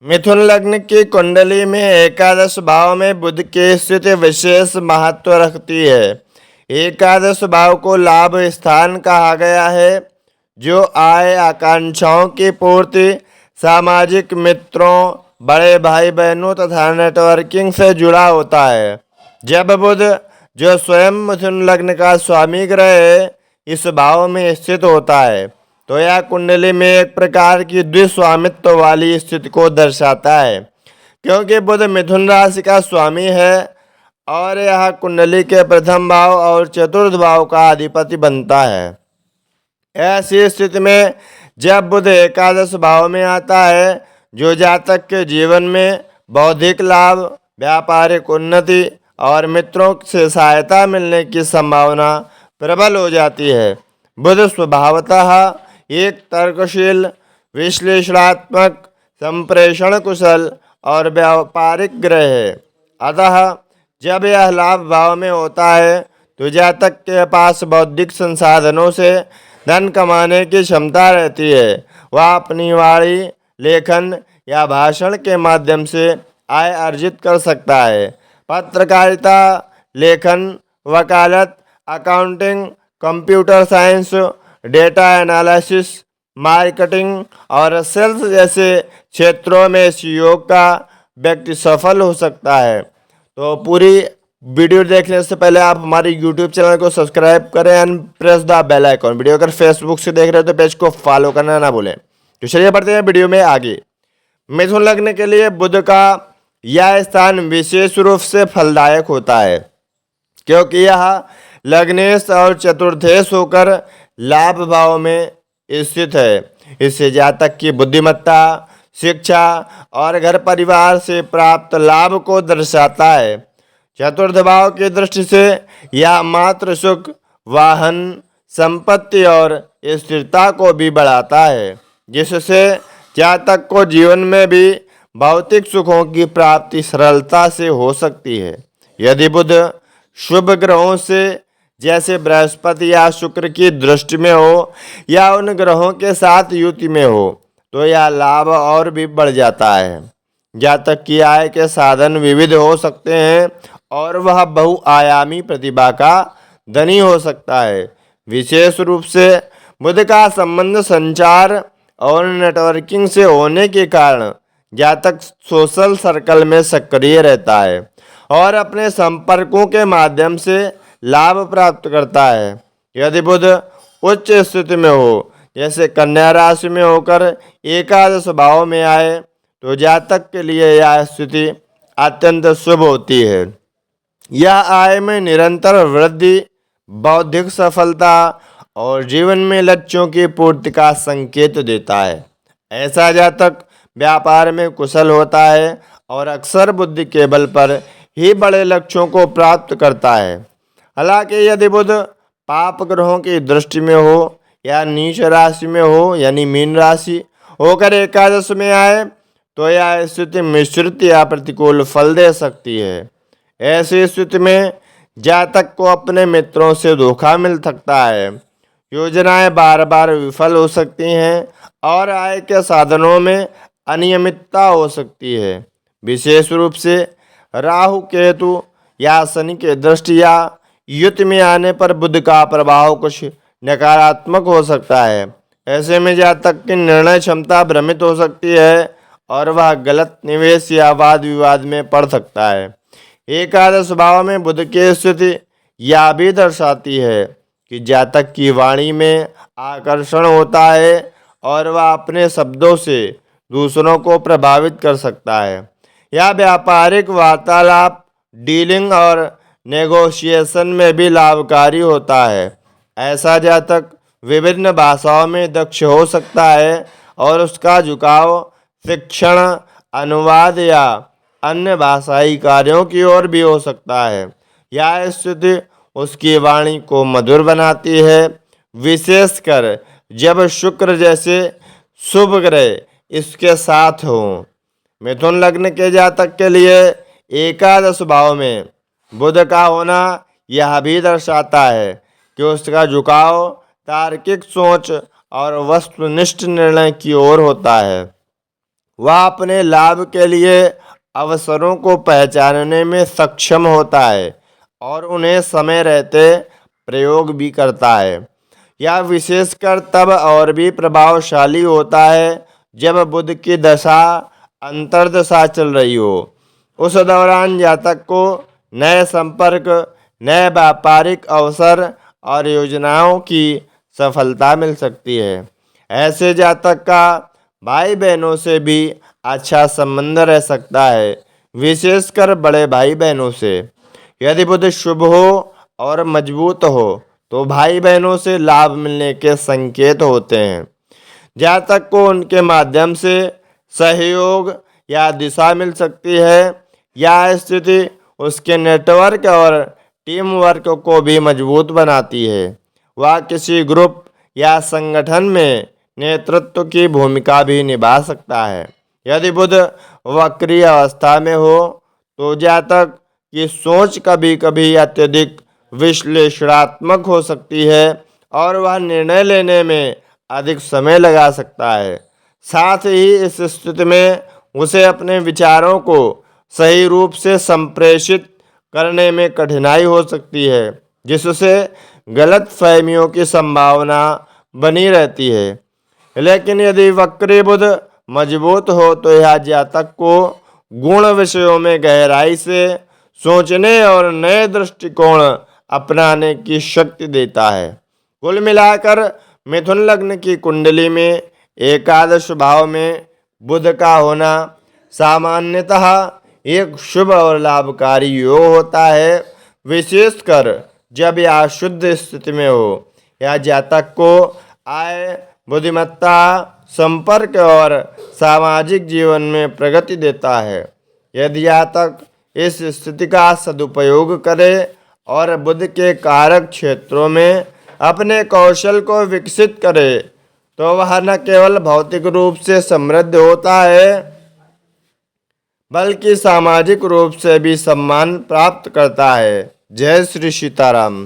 मिथुन लग्न की कुंडली में एकादश भाव में बुध की स्थिति विशेष महत्व रखती है। एकादश भाव को लाभ स्थान कहा गया है, जो आय आकांक्षाओं की पूर्ति, सामाजिक मित्रों, बड़े भाई बहनों तथा नेटवर्किंग से जुड़ा होता है। जब बुध, जो स्वयं मिथुन लग्न का स्वामी ग्रह है, इस भाव में स्थित होता है तो यह कुंडली में एक प्रकार की द्विस्वामित्व वाली स्थिति को दर्शाता है, क्योंकि बुध मिथुन राशि का स्वामी है और यह कुंडली के प्रथम भाव और चतुर्थ भाव का अधिपति बनता है। ऐसी स्थिति में जब बुध एकादश भाव में आता है, जो जातक के जीवन में बौद्धिक लाभ, व्यापारिक उन्नति और मित्रों से सहायता मिलने की संभावना प्रबल हो जाती है। बुध स्वभावतः एक तर्कशील, विश्लेषणात्मक, संप्रेषण कुशल और व्यापारिक ग्रह है। अतः जब यह लाभ भाव में होता है तो जातक के पास बौद्धिक संसाधनों से धन कमाने की क्षमता रहती है। वह अपनी वाणी, लेखन या भाषण के माध्यम से आय अर्जित कर सकता है। पत्रकारिता, लेखन, वकालत, accounting, computer science, data analysis, marketing और सेल्स जैसे क्षेत्रों में इस योग का व्यक्ति सफल हो सकता है। तो पूरी वीडियो देखने से पहले आप हमारे YouTube चैनल को सब्सक्राइब करें and press the bell icon. Video अगर फेसबुक से देख रहे हो तो पेज को फॉलो करना ना भूलें। तो चलिए बढ़ते हैं वीडियो में आगे। मिथुन लग्न के लिए बुध का यह स्थान विशेष रूप से फलदायक होता है, क्योंकि यह लग्नेश और चतुर्थेश होकर लाभ भाव में स्थित है। इससे जातक की बुद्धिमत्ता, शिक्षा और घर परिवार से प्राप्त लाभ को दर्शाता है। चतुर्थ भाव की दृष्टि से यह मात्र सुख, वाहन, संपत्ति और स्थिरता को भी बढ़ाता है, जिससे जातक को जीवन में भी भौतिक सुखों की प्राप्ति सरलता से हो सकती है। यदि बुध शुभ ग्रहों से जैसे बृहस्पति या शुक्र की दृष्टि में हो या उन ग्रहों के साथ युति में हो तो यह लाभ और भी बढ़ जाता है। जातक की आय के साधन विविध हो सकते हैं और वह बहुआयामी प्रतिभा का धनी हो सकता है। विशेष रूप से बुध का संबंध संचार और नेटवर्किंग से होने के कारण जातक सोशल सर्कल में सक्रिय रहता है और अपने संपर्कों के माध्यम से लाभ प्राप्त करता है। यदि बुध उच्च स्थिति में हो, जैसे कन्या राशि में होकर एकादश भाव में आए, तो जातक के लिए यह स्थिति अत्यंत शुभ होती है। यह आय में निरंतर वृद्धि, बौद्धिक सफलता और जीवन में लक्ष्यों की पूर्ति का संकेत देता है। ऐसा जातक व्यापार में कुशल होता है और अक्सर बुद्धि के बल पर ही बड़े लक्ष्यों को प्राप्त करता है। हालांकि यदि बुध पाप ग्रहों की दृष्टि में हो या नीच राशि में हो, यानी मीन राशि होकर एकादश में आए, तो यह स्थिति मिश्रित या प्रतिकूल फल दे सकती है। ऐसी स्थिति में जातक को अपने मित्रों से धोखा मिल सकता है, योजनाएं बार बार विफल हो सकती हैं और आय के साधनों में अनियमितता हो सकती है। विशेष रूप से राहु, केतु या शनि के दृष्टि या युति में आने पर बुध का प्रभाव कुछ नकारात्मक हो सकता है। ऐसे में जातक की निर्णय क्षमता भ्रमित हो सकती है और वह गलत निवेश या वाद विवाद में पड़ सकता है। एकादश भाव में बुध की स्थिति यह भी दर्शाती है कि जातक की वाणी में आकर्षण होता है और वह अपने शब्दों से दूसरों को प्रभावित कर सकता है। यह व्यापारिक वार्तालाप, डीलिंग और नेगोशिएशन में भी लाभकारी होता है। ऐसा जातक विभिन्न भाषाओं में दक्ष हो सकता है और उसका झुकाव शिक्षण, अनुवाद या अन्य भाषाई कार्यों की ओर भी हो सकता है। यह स्थिति उसकी वाणी को मधुर बनाती है, विशेषकर जब शुक्र जैसे शुभ ग्रह इसके साथ हो। मिथुन लग्न के जातक के लिए एकादश भाव में बुध का होना यह भी दर्शाता है कि उसका झुकाव तार्किक सोच और वस्तुनिष्ठ निर्णय की ओर होता है। वह अपने लाभ के लिए अवसरों को पहचानने में सक्षम होता है और उन्हें समय रहते प्रयोग भी करता है। यह विशेषकर तब और भी प्रभावशाली होता है जब बुध की दशा अंतर्दशा चल रही हो। उस दौरान जातक को नए संपर्क, नए व्यापारिक अवसर और योजनाओं की सफलता मिल सकती है। ऐसे जातक का भाई बहनों से भी अच्छा संबंध रह सकता है, विशेषकर बड़े भाई बहनों से। यदि बुध शुभ हो और मजबूत हो तो भाई बहनों से लाभ मिलने के संकेत होते हैं। जातक को उनके माध्यम से सहयोग या दिशा मिल सकती है। यह स्थिति उसके नेटवर्क और टीम वर्क को भी मजबूत बनाती है। वह किसी ग्रुप या संगठन में नेतृत्व की भूमिका भी निभा सकता है। यदि बुध वक्री अवस्था में हो तो जातक की सोच कभी कभी अत्यधिक विश्लेषणात्मक हो सकती है और वह निर्णय लेने में अधिक समय लगा सकता है। साथ ही इस स्थिति में उसे अपने विचारों को सही रूप से संप्रेषित करने में कठिनाई हो सकती है, जिससे गलत फहमियों की संभावना बनी रहती है। लेकिन यदि वक्री बुध मजबूत हो तो यह जातक को गुण विषयों में गहराई से सोचने और नए दृष्टिकोण अपनाने की शक्ति देता है। कुल मिलाकर मिथुन लग्न की कुंडली में एकादश भाव में बुध का होना सामान्यतः एक शुभ और लाभकारी योग होता है, विशेषकर जब यह शुद्ध स्थिति में हो। यह जातक को आय, बुद्धिमत्ता, संपर्क और सामाजिक जीवन में प्रगति देता है। यदि जातक इस स्थिति का सदुपयोग करे और बुध के कारक क्षेत्रों में अपने कौशल को विकसित करे तो वह न केवल भौतिक रूप से समृद्ध होता है बल्कि सामाजिक रूप से भी सम्मान प्राप्त करता है। जय श्री सीताराम।